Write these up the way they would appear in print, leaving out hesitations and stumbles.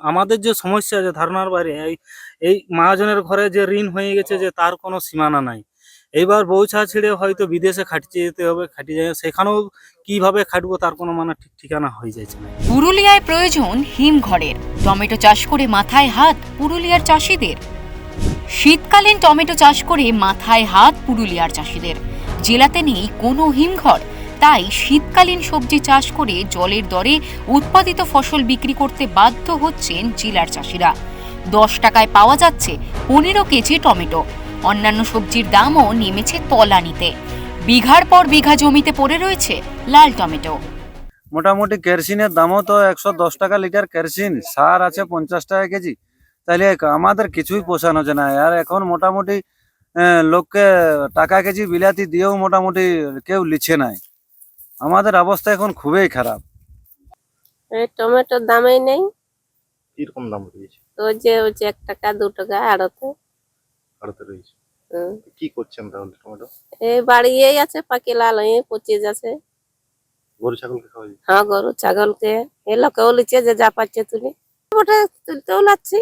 আমাদের যে সমস্যা আছে ধারণার বাইরে, এই মহাজনের ঘরে যে ঋণ হয়ে গেছে যে তার কোনো সীমানা নাই। এইবার বউছা ছেড়ে হয়তো বিদেশে খাটতে যেতে হবে, খাটিয়ে যায় সেখানেও কিভাবে খাটবো তার কোনো মানে ঠিক ঠিকানা হয়ে যাচ্ছে না। পুরুলিয়ায় প্রয়োজন হিমঘরের। টমেটো চাষ করে মাথায় হাত পুরুলিয়ার চাষিদের। শীতকালীন টমেটো চাষ করে মাথায় হাত পুরুলিয়ার চাষিদের। জেলাতে নেই কোনো হিমঘর, তাই শীতকালীন সবজি চাষ করে জলের দরে উৎপাদিত ফসল বিক্রি করতে বাধ্য হচ্ছেন জেলার চাষিরা। 10 টাকায় পাওয়া যাচ্ছে 15 কেজি টমেটো। অন্যান্য সবজির দামও নেমেছে তলানিতে। বিঘার পর বিঘা জমিতে পড়ে রয়েছে লাল টমেটো। মোটামুটি কেরোসিনের দামও তো 110 টাকা লিটার কেরোসিন, সার আছে 50 টাকা কেজি। তাহলে আমাদের কিছুই পোষানো হচ্ছে না। আর এখন মোটামুটি লোককে টাকা কেজি বিলাতি দিয়েও মোটামুটি কেউ লিচ্ছে নাই। আমাদের অবস্থা এখন খুবই খারাপ। এই টমেটোর দামই নেই। কিরকম দাম রয়েছে? ওই যে 1 টাকা 2 টাকা আড়তে রয়েছে। হুম। কি করছেন তাহলে টমেটো? এই বাড়িয়েই আছে, পাকি লাল হয়ে পচে যাচ্ছে। গরু ছাগলকে খাওয়া যায়? হ্যাঁ, গরু ছাগলকে এ লোকেও লিচ্ছে, যে যা পাচ্ছে তুলে ওটা তুলতেও লাগছে।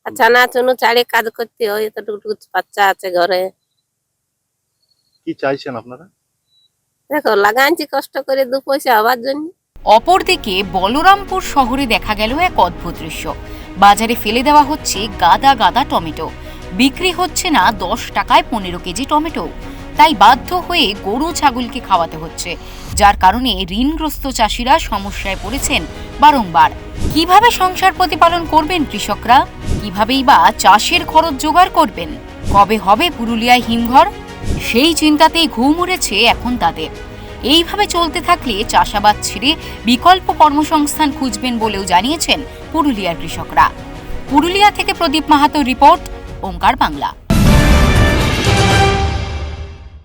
আচ্ছা না চুনো চাড়ে কাজ করতে হয়, এতটুকু বাচ্চা আছে ঘরে। কি চাইছেন আপনারা? দেখো লাগাইছি কষ্ট করে 2 পয়সা হবার জন্য। অপরদিকে বলরামপুর শহরে দেখা গেল এক অদ্ভুত দৃশ্য। বাজারে ফেলে দেওয়া হচ্ছে গাদা গাদা টমেটো। বিক্রি হচ্ছে না 10 টাকায় 15 কেজি টমেটো। তাই বাধ্য হয়ে গরু ছাগলকে খাওয়াতে হচ্ছে, যার কারণে ঋণগ্রস্ত চাষিরা সমস্যায় পড়েছেন বারংবার। কিভাবে সংসার প্রতিপালন করবেন কৃষকরা? কিভাবেই বা চাষের খরচ জোগাড় করবেন? কবে হবে পুরুলিয়ায় হিমঘর? সেই চিন্তাতেই ঘুম উড়েছে এখন তাদের। এইভাবে চলতে থাকলে চাষাবাদ ছেড়ে বিকল্প কর্মসংস্থান খুঁজবেন বলেও জানিয়েছেন পুরুলিয়ার কৃষকরা। পুরুলিয়া থেকে প্রদীপ মাহাতোর রিপোর্ট, ওঙ্কার বাংলা।